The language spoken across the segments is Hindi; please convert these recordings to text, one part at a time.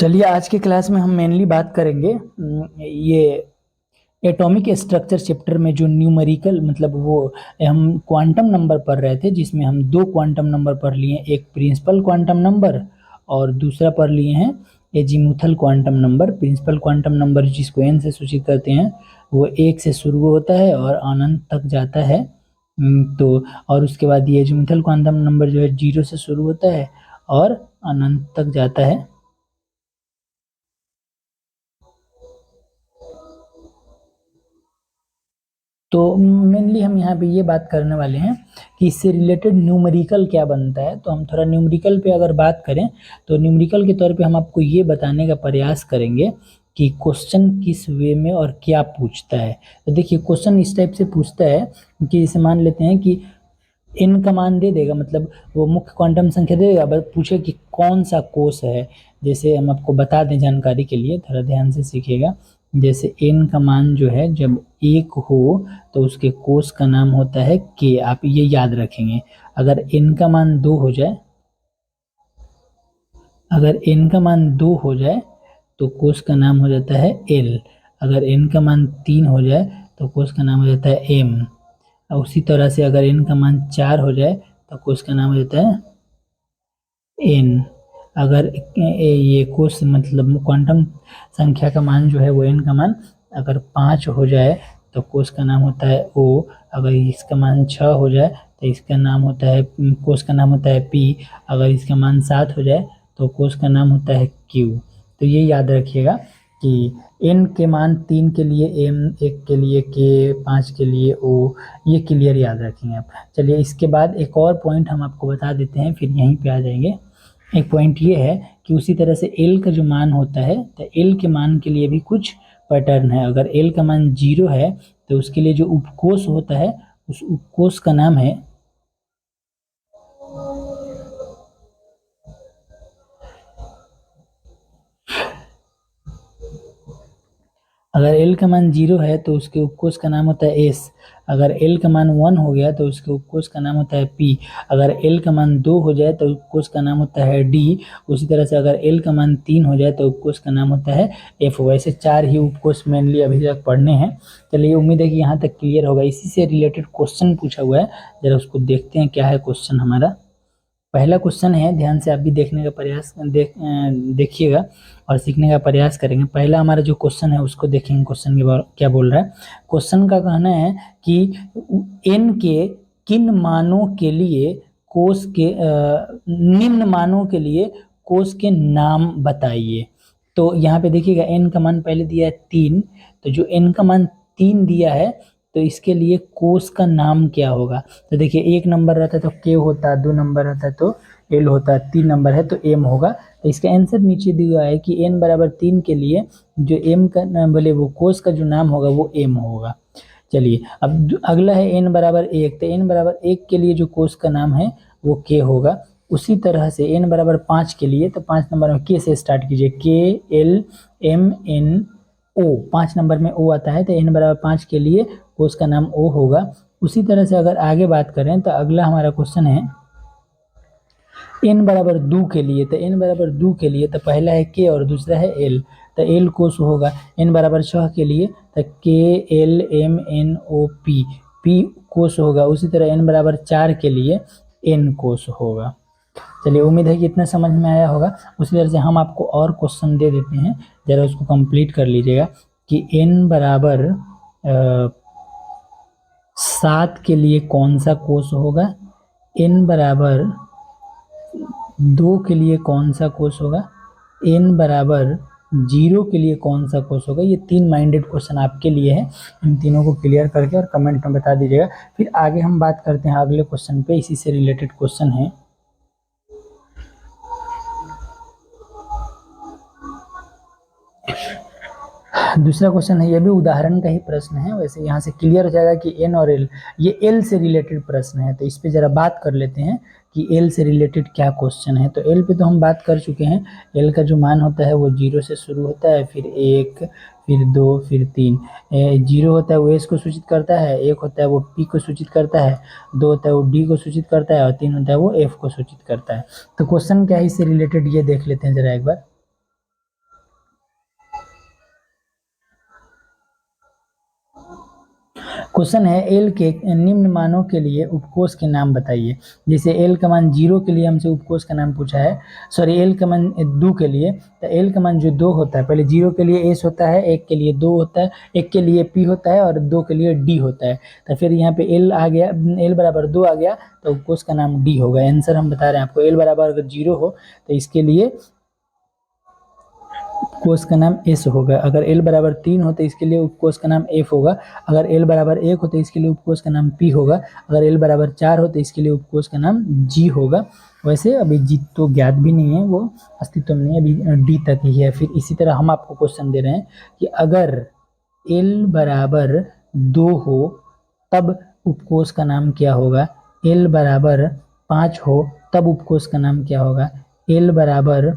चलिए आज के क्लास में हम मेनली बात करेंगे ये एटॉमिक स्ट्रक्चर चैप्टर में जो न्यूमेरिकल मतलब वो हम क्वांटम नंबर पढ़ रहे थे, जिसमें हम दो क्वांटम नंबर पढ़ लिए, एक प्रिंसिपल क्वांटम नंबर और दूसरा पढ़ लिए हैं azimuthal quantum number. Principal quantum number जिसको एन से सूचित करते हैं वो एक से शुरू होता है और अनंत तक जाता है। तो और उसके बाद ये एजीमुथल क्वांटम नंबर जो है जीरो से शुरू होता है और अनंत तक जाता है। तो मेनली हम यहाँ पे ये बात करने वाले हैं कि इससे रिलेटेड न्यूमेरिकल क्या बनता है। तो हम थोड़ा न्यूमेरिकल पे अगर बात करें तो न्यूमेरिकल के तौर पे हम आपको ये बताने का प्रयास करेंगे कि क्वेश्चन किस वे में और क्या पूछता है। तो देखिए क्वेश्चन इस टाइप से पूछता है कि जैसे मान लेते हैं कि n का मान दे देगा, मतलब वो मुख्य क्वांटम संख्या दे देगा, बस पूछे कि कौन सा कोष है। जैसे हम आपको बता दें जानकारी के लिए, थोड़ा ध्यान से सीखिएगा। जैसे n का मान जो है जब 1 हो तो उसके कोष का नाम होता है k, आप ये याद रखेंगे। अगर n का मान 2 हो जाए, अगर n का मान 2 हो जाए तो कोष का नाम हो जाता है l। अगर n का मान 3 हो जाए तो कोष का नाम हो जाता है m। और उसी तरह से अगर n का मान 4 हो जाए तो कोष का नाम हो जाता है n। अगर ये कोष मतलब क्वांटम संख्या का मान जो है वो n का मान अगर 5 हो जाए तो कोष का नाम होता है o। अगर इसका मान 6 हो जाए तो इसका नाम होता है कोष का नाम होता है p। अगर इसका मान 7 हो जाए तो कोष का नाम होता है q। तो ये याद रखिएगा कि n के मान 3 के लिए m, 1 के लिए k, 5 के लिए o, ये क्लियर याद रखेंगे आप। चलिए इसके बाद एक और पॉइंट हम आपको बता देते हैं, फिर यहीं पे आ जाएंगे। एक पॉइंट ये है कि उसी तरह से l का जो मान होता है तो l के मान के लिए भी कुछ पैटर्न है। अगर l का मान 0 है तो उसके लिए जो उपकोष होता है उस उपकोष का नाम है, अगर l का मान 0 है तो उसके उपकोष का नाम होता है s। अगर l का मान 1 हो गया तो उसके उपकोष का नाम होता है p। अगर l का मान 2 हो जाए तो उपकोष का नाम होता है d। उसी तरह से अगर l का मान 3 हो जाए तो उपकोष का नाम होता है f। वैसे 4 ही उपकोष मेनली अभी तक पढ़ने हैं। चलिए उम्मीद है कि यहाँ तक क्लियर होगा। इसी से रिलेटेड क्वेश्चन पूछा हुआ है, जरा उसको देखते हैं क्या है क्वेश्चन हमारा। पहला क्वेश्चन है, ध्यान से आप भी देखने का प्रयास देखिएगा और सीखने का प्रयास करेंगे। पहला हमारा जो क्वेश्चन है उसको देखेंगे, क्वेश्चन के क्या बोल रहा है। क्वेश्चन का कहना है कि n के किन मानों के लिए कोष के निम्न मानों के लिए कोष के नाम बताइए। तो यहाँ पे देखिएगा n का मान पहले दिया है 3, तो जो n का मान 3 दिया है तो इसके लिए कोष का नाम क्या होगा। तो देखिए 1 नंबर रहता है तो k होता, 2 नंबर रहता है तो l होता, 3 नंबर है तो m होगा। तो इसका आंसर नीचे दिया है कि n बराबर 3 के लिए जो m का नाम बोले वो कोष का जो नाम होगा वो m होगा। चलिए अब अगला है n बराबर 1, तो n बराबर 1 के लिए जो कोष का नाम है वो k होगा। उसी तरह से n बराबर 5 के लिए, तो 5 नंबर में k से स्टार्ट कीजिए, k l m n o, 5 number में o आता है तो n बराबर 5 के लिए कोष का नाम o होगा। उसी तरह से अगर आगे बात करें तो अगला हमारा क्वेश्चन है n बराबर 2 के लिए। तो n बराबर 2 के लिए तो पहला है k और दूसरा है l, तो l कोष होगा। n बराबर 6 के लिए तो k l m n o p, p कोष होगा। उसी तरह n बराबर 4 के लिए n कोष होगा। चलिए उम्मीद है कि इतना समझ में आया होगा। उसी तरह से हम आपको और क्वेश्चन दे देते हैं, जरा उसको कंप्लीट कर लीजिएगा कि n बराबर 7 के लिए कौन सा कोष होगा, n बराबर 2 के लिए कौन सा कोष होगा, n बराबर 0 के लिए कौन सा कोष होगा। ये 3 माइंडेड क्वेश्चन आपके लिए है, इन तीनों को क्लियर करके और कमेंट में बता दीजिएगा। फिर आगे हम बात करते हैं अगले क्वेश्चन पे, इसी से रिलेटेड क्वेश्चन है। दूसरा क्वेश्चन है, ये भी उदाहरण का ही प्रश्न है। वैसे यहाँ से क्लियर हो जाएगा कि n और l, ये l से रिलेटेड प्रश्न है। तो इस पे जरा बात कर लेते हैं कि l से रिलेटेड क्या क्वेश्चन है। तो l पे तो हम बात कर चुके हैं। l का जो मान होता है वो 0 से शुरू होता है, फिर 1, फिर 2, फिर 3। 0 होता है वो s को सूचित करता है, 1 होता है वो p को सूचित करता है, 2 होता है वो d को सूचित करता है और 3 होता है वो f को सूचित करता है। तो क्वेश्चन क्या है इससे रिलेटेड ये देख लेते हैं जरा एक बार। क्वेश्चन है एल के निम्न मानों के लिए उपकोष के नाम बताइए। जैसे एल का मान 0 के लिए हमसे उपकोष का नाम पूछा है, सॉरी एल का मान 2 के लिए, तो एल का मान जो 2 होता है, पहले 0 के लिए एस होता है, 1 के लिए 2 होता है, 1 के लिए पी होता है और 2 के लिए डी होता है। तो फिर यहाँ पे एल आ गया, एल बराबर 2 आ गया तो उपकोष का नाम डी होगा। आंसर हम बता रहे हैं आपको, एल बराबर अगर 0 हो तो इसके लिए उपकोष का नाम एस होगा। अगर एल बराबर 3 हो तो इसके लिए उपकोष का नाम एफ होगा। अगर एल बराबर 1 हो तो इसके लिए उपकोष का नाम पी होगा। अगर एल बराबर 4 हो तो इसके लिए उपकोष का नाम जी होगा। वैसे अभी जी तो ज्ञात भी नहीं है, वो अस्तित्व में नहीं है, अभी डी तक ही है। फिर इसी तरह हम आपको क्वेश्चन दे रहे हैं कि अगर एल बराबर 2 हो तब उपकोष का नाम क्या होगा। एल बराबर 5 हो तब उपकोष का नाम क्या होगा। एल बराबर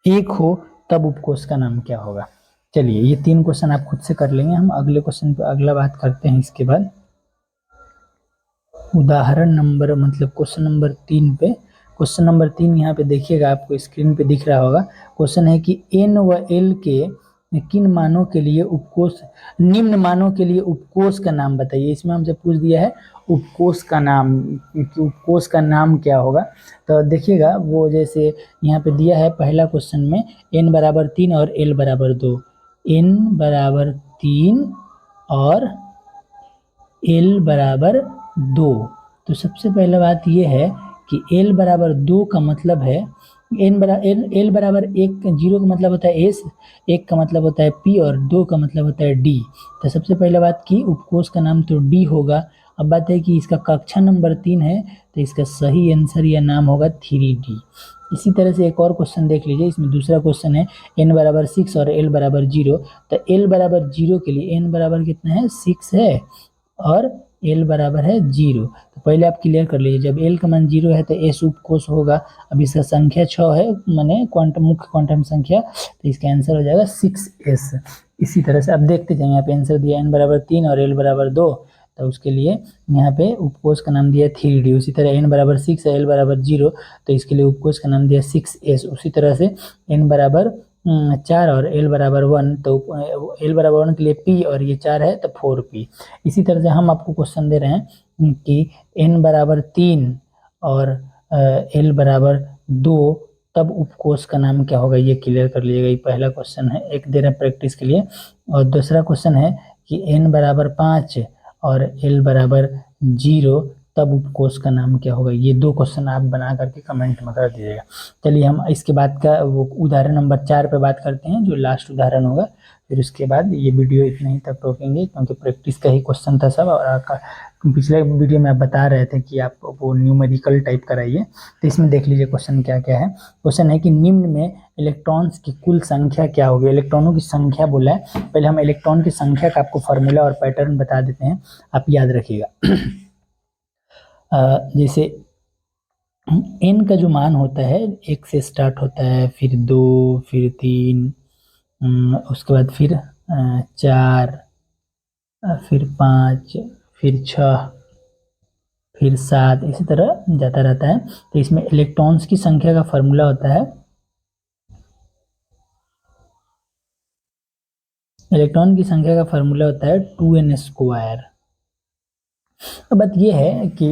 1 हो तब उपकोष का नाम क्या होगा। चलिए ये 3 क्वेश्चन आप खुद से कर लेंगे। हम अगले क्वेश्चन पे अगला बात करते हैं। इसके बाद उदाहरण नंबर मतलब क्वेश्चन नंबर 3 पे, क्वेश्चन नंबर 3 यहाँ पे देखिएगा, आपको स्क्रीन पे दिख रहा होगा। क्वेश्चन है कि एन व एल के किन मानों के लिए उपकोष, निम्न मानों के लिए उपकोष का नाम बताइए। इसमें हमसे पूछ दिया है उपकोष का नाम, कि उपकोष का नाम क्या होगा। तो देखिएगा वो जैसे यहाँ पे दिया है पहला क्वेश्चन में n बराबर 3 और l बराबर 2, n बराबर 3 और l बराबर 2। तो सबसे पहले बात ये है कि l बराबर 2 का मतलब है l बराबर 1, 0 का मतलब होता है एस, 1 का मतलब होता है पी और 2 का मतलब होता है डी। तो सबसे पहले बात की उपकोष का नाम तो डी होगा। अब बात है कि इसका कक्षा नंबर 3 है तो इसका सही आंसर या नाम होगा 3D। इसी तरह से एक और क्वेश्चन देख लीजिए। इसमें दूसरा क्वेश्चन है n बराबर 6 और l बराबर 0। तो l बराबर 0 के लिए n बराबर कितना है 6 है और l बराबर है 0। तो पहले आप क्लियर कर लीजिए, जब l का मान 0 है तो s उपकोष होगा। अब इसका संख्या 6 है, माने क्वांटम मुख्य क्वांटम संख्या, तो इसका आंसर हो जाएगा 6s। इसी तरह से अब देखते जाएंगे। यहाँ पे आंसर दिया n बराबर 3 और l बराबर 2, तो उसके लिए यहाँ पे उपकोष का नाम दिया 3D। उसी तरह n बराबर 6 है, l बराबर 0, तो इसके लिए उपकोष का नाम दिया 6s। उसी तरह से n बराबर 4 और l बराबर 1, तो l बराबर 1 के लिए p और ये 4 है तो 4p। इसी तरह से हम आपको क्वेश्चन दे रहे हैं कि n बराबर 3 और l बराबर 2 तब उपकोष का नाम क्या होगा। ये क्लियर कर लीजिएगा। ये पहला क्वेश्चन है, एक दे रहे हैं प्रैक्टिस के लिए। और दूसरा क्वेश्चन है कि n बराबर 5 और l बराबर 0 तब उपकोष का नाम क्या होगा। ये 2 क्वेश्चन आप बना करके कमेंट में कर दीजिएगा। चलिए हम इसके बाद का वो उदाहरण नंबर 4 पे बात करते हैं, जो लास्ट उदाहरण होगा। फिर उसके बाद ये वीडियो इतना ही तक रोकेंगे, क्योंकि प्रैक्टिस का ही क्वेश्चन था सब। और पिछले वीडियो में आप बता रहे थे कि आप वो न्यूमेरिकल टाइप कराइए, तो इसमें देख लीजिए क्वेश्चन क्या क्या है। क्वेश्चन है कि निम्न में इलेक्ट्रॉन्स की कुल संख्या क्या होगी। इलेक्ट्रॉनों की संख्या बोला है। पहले हम इलेक्ट्रॉन की संख्या का आपको फॉर्मूला और पैटर्न बता देते हैं, आप याद रखिएगा। जैसे n का जो मान होता है 1 से स्टार्ट होता है, फिर 2, फिर 3, उसके बाद फिर 4, फिर 5, फिर 6, फिर 7, इसी तरह जाता रहता है। तो इसमें इलेक्ट्रॉन्स की संख्या का फॉर्मूला होता है, इलेक्ट्रॉन की संख्या का फॉर्मूला होता है 2n स्क्वायर। अब बात ये है कि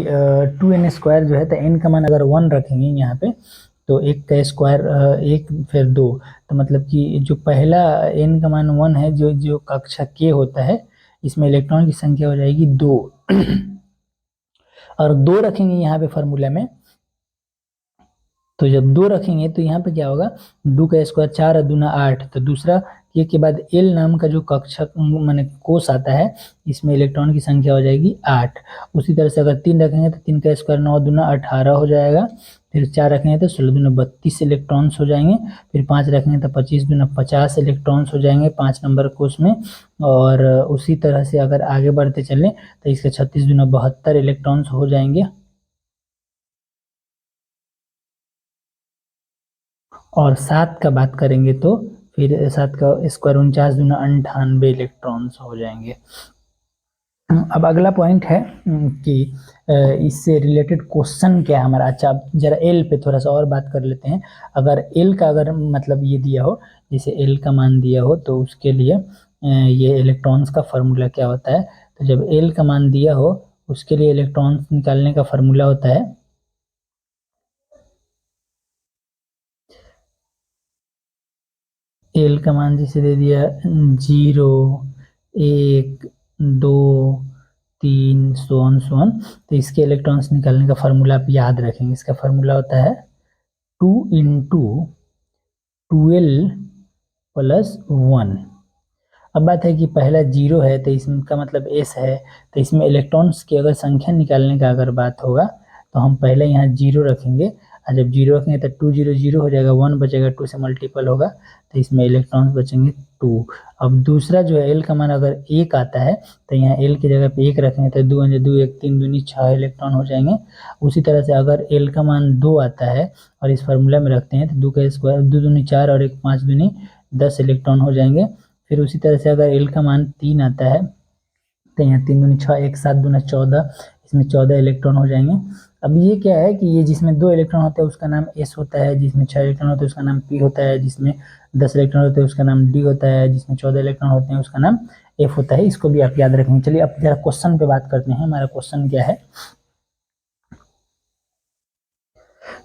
2n स्क्वायर जो है, तो n का मान अगर 1 रखेंगे यहाँ पे, तो 1 का स्क्वायर 1 फिर 2, तो मतलब कि जो पहला n का मान 1 है, जो जो कक्षा k होता है, इसमें इलेक्ट्रॉन की संख्या हो जाएगी 2। और 2 रखेंगे यहाँ पे फॉर्मूला में, तो जब 2 रखेंगे तो यहाँ पे क्या होगा, 2 का स्क्वायर 4 और 2 8, तो दूसरा के बाद l नाम का जो कक्षक माने कोष आता है, इसमें इलेक्ट्रॉन की संख्या हो जाएगी 8। उसी तरह से अगर 3 रखेंगे तो 3 का स्क्वायर 9 दूना 18 हो जाएगा। फिर 4 रखेंगे तो 16 दूना 32 इलेक्ट्रॉन्स हो जाएंगे। फिर 5 रखेंगे तो 25 दूना 50 इलेक्ट्रॉन्स हो जाएंगे 5 नंबर कोष में। और उसी तरह से अगर आगे बढ़ते चलें तो इसके 36 दूना 72 इलेक्ट्रॉन्स हो जाएंगे। और 7 का बात करेंगे तो फिर 7 का स्क्वायर 49 दूना 98 इलेक्ट्रॉन्स हो जाएंगे। अब अगला पॉइंट है कि इससे रिलेटेड क्वेश्चन क्या है हमारा। अच्छा, जरा एल पे थोड़ा सा और बात कर लेते हैं। अगर एल का अगर मतलब ये दिया हो, जैसे एल का मान दिया हो, तो उसके लिए ये इलेक्ट्रॉन्स का फार्मूला क्या होता है। तो जब एल का मान दिया हो उसके लिए इलेक्ट्रॉन्स निकालने का फार्मूला होता है एल का मान जैसे दे दिया 0, 1, 2, 3 सोन तो इसके इलेक्ट्रॉन्स निकालने का फार्मूला आप याद रखेंगे। इसका फार्मूला होता है 2 इंटू 12 प्लस 1। अब बात है कि पहला 0 है तो इसका मतलब s है, तो इसमें इलेक्ट्रॉन्स की अगर संख्या निकालने का अगर बात होगा तो हम पहले यहाँ 0 रखेंगे, और जब 0 रखेंगे तो 2 0 0 हो जाएगा, 1 बचेगा, 2 से मल्टीपल होगा तो इसमें इलेक्ट्रॉन्स बचेंगे 2। अब दूसरा जो है एल का मान अगर 1 आता है तो यहाँ एल की जगह पे 1 रखेंगे तो 2 2 1 3 दूनी 6 इलेक्ट्रॉन हो जाएंगे। उसी तरह से अगर एल का मान 2 आता है और इस फार्मूला में रखते हैं तो 2 का स्क्वायर 2 दूनी 4 और 1 5 दूनी 10 इलेक्ट्रॉन हो जाएंगे। फिर उसी तरह से अगर एल का मान 3 आता है तो यहाँ 3 दूनी 6 1 7 दूना 14, इसमें 14 इलेक्ट्रॉन हो जाएंगे। अब ये क्या है कि ये जिसमें 2 इलेक्ट्रॉन होते हैं उसका नाम एस होता है, जिसमें 6 इलेक्ट्रॉन होते हैं उसका नाम पी होता है, जिसमें 10 इलेक्ट्रॉन होते हैं उसका नाम डी होता है, जिसमें 14 इलेक्ट्रॉन होते हैं उसका नाम एफ होता है। इसको भी आप याद रखेंगे। चलिए अब जरा क्वेश्चन पे बात करते हैं। हमारा क्वेश्चन क्या है,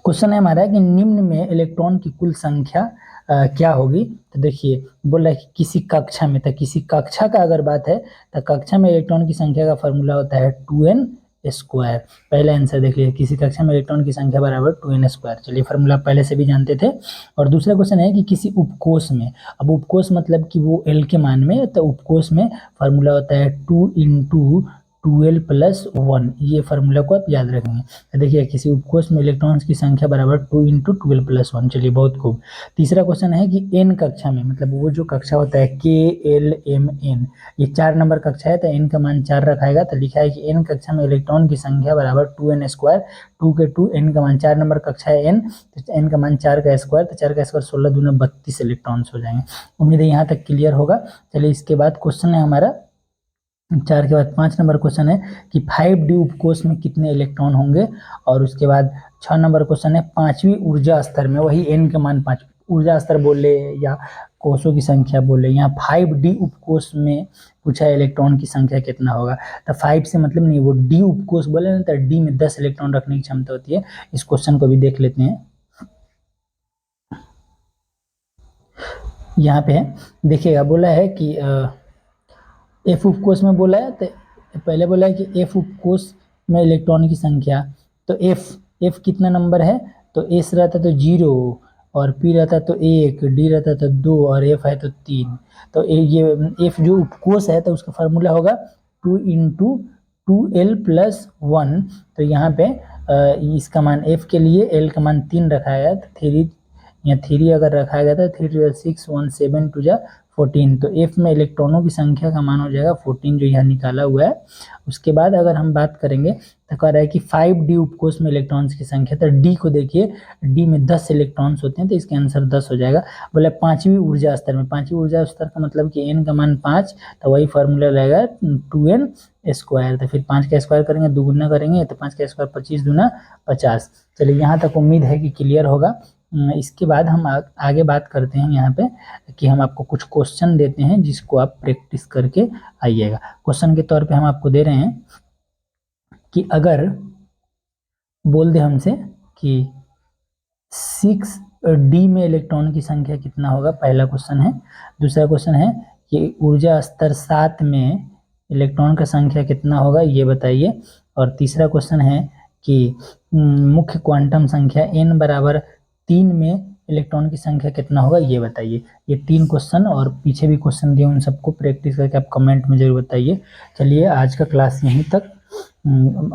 क्वेश्चन है हमारा कि निम्न में इलेक्ट्रॉन की कुल संख्या क्या होगी। तो देखिए बोल रहा है कि किसी कक्षा में, तो किसी कक्षा का अगर बात है तो कक्षा में इलेक्ट्रॉन की संख्या का फॉर्मूला होता है 2n स्क्वायर। पहला आंसर देख लीजिए, किसी कक्षा में इलेक्ट्रॉन की संख्या बराबर 2n स्क्वायर। चलिए फॉर्मूला पहले से भी जानते थे। और दूसरा क्वेश्चन है कि किसी उपकोष में, अब उपकोष मतलब कि वो एल के मान में, तो उपकोष में फॉर्मूला होता है 2 इंटू 12 प्लस 1। ये फार्मूला को आप याद रखेंगे। तो देखिए किसी उपकोष में इलेक्ट्रॉन्स की संख्या बराबर 2 इंटू 12 प्लस 1। चलिए बहुत खूब। तीसरा क्वेश्चन है कि एन कक्षा में, मतलब वो जो कक्षा होता है के एल एम एन, ये 4 नंबर कक्षा है तो एन का मान 4 रखाएगा। तो लिखा है कि एन कक्षा में इलेक्ट्रॉन की संख्या बराबर 2n स्क्वायर, 2 के 2, एन का मान 4 नंबर कक्षा है एन, तो एन का मान 4 का स्क्वायर, तो 4 का स्क्वायर 16 दूना 32 इलेक्ट्रॉन्स हो जाएंगे। उम्मीद है यहाँ तक क्लियर होगा। चलिए इसके बाद क्वेश्चन है हमारा 4 के बाद 5 नंबर क्वेश्चन है कि 5d उपकोष में कितने इलेक्ट्रॉन होंगे। और उसके बाद 6 नंबर क्वेश्चन है 5वीं ऊर्जा स्तर में, वही n का मान 5 ऊर्जा स्तर बोले या कोषों की संख्या बोले, यहाँ 5d उपकोष में पूछा है इलेक्ट्रॉन की संख्या कितना होगा। तो 5 से मतलब नहीं, वो d उपकोष बोले ना, तो d में 10 इलेक्ट्रॉन रखने की क्षमता होती है। इस क्वेश्चन को भी देख लेते हैं। यहाँ पे है देखिएगा, बोला है कि एफ उपकोष में बोला है, तो पहले बोला है कि एफ उपकोष में इलेक्ट्रॉन की संख्या, तो एफ कितना नंबर है, तो एस रहता तो 0 और पी रहता तो 1, डी रहता तो 2 और एफ है तो 3। तो ये एफ जो उपकोष है तो उसका फार्मूला होगा 2 इंटू 2l प्लस 1। तो यहाँ पे इसका मान एफ के लिए एल का मान 3 रखा गया, तो 3 यहाँ 3 अगर रखा गया था 3 6 1 7 2 14। तो एफ में इलेक्ट्रॉनों की संख्या का मान हो जाएगा 14 जो यहाँ निकाला हुआ है। उसके बाद अगर हम बात करेंगे तो कह रहा है कि 5d उपकोष में इलेक्ट्रॉन्स की संख्या, तो डी को देखिए, डी में 10 इलेक्ट्रॉन्स होते हैं तो इसका आंसर 10 हो जाएगा। बोले 5वीं ऊर्जा स्तर में, 5वीं ऊर्जा स्तर का मतलब कि एन का मान 5, तो वही फार्मूला रहेगा 2n स्क्वायर। तो फिर 5 का स्क्वायर करेंगे, 2 गुना करेंगे तो 5 का स्क्वायर 25 दूना 50। चलिए यहाँ तक उम्मीद है कि क्लियर होगा। इसके बाद हम आगे बात करते हैं यहाँ पे कि हम आपको कुछ क्वेश्चन देते हैं जिसको आप प्रैक्टिस करके आइएगा। क्वेश्चन के तौर पे हम आपको दे रहे हैं कि अगर बोल दे हमसे कि 6d में इलेक्ट्रॉन की संख्या कितना होगा, पहला क्वेश्चन है। दूसरा क्वेश्चन है कि ऊर्जा स्तर 7 में इलेक्ट्रॉन का संख्या कितना होगा, ये बताइए। और तीसरा क्वेश्चन है कि मुख्य क्वांटम संख्या n बराबर 3 में इलेक्ट्रॉन की संख्या कितना होगा, ये बताइए। ये 3 क्वेश्चन और पीछे भी क्वेश्चन दिए, उन सबको प्रैक्टिस करके आप कमेंट में जरूर बताइए। चलिए आज का क्लास यहीं तक।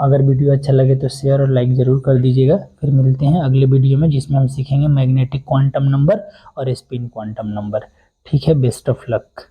अगर वीडियो अच्छा लगे तो शेयर और लाइक ज़रूर कर दीजिएगा। फिर मिलते हैं अगले वीडियो में जिसमें हम सीखेंगे मैग्नेटिक क्वांटम नंबर और स्पिन क्वांटम नंबर। ठीक है, बेस्ट ऑफ लक।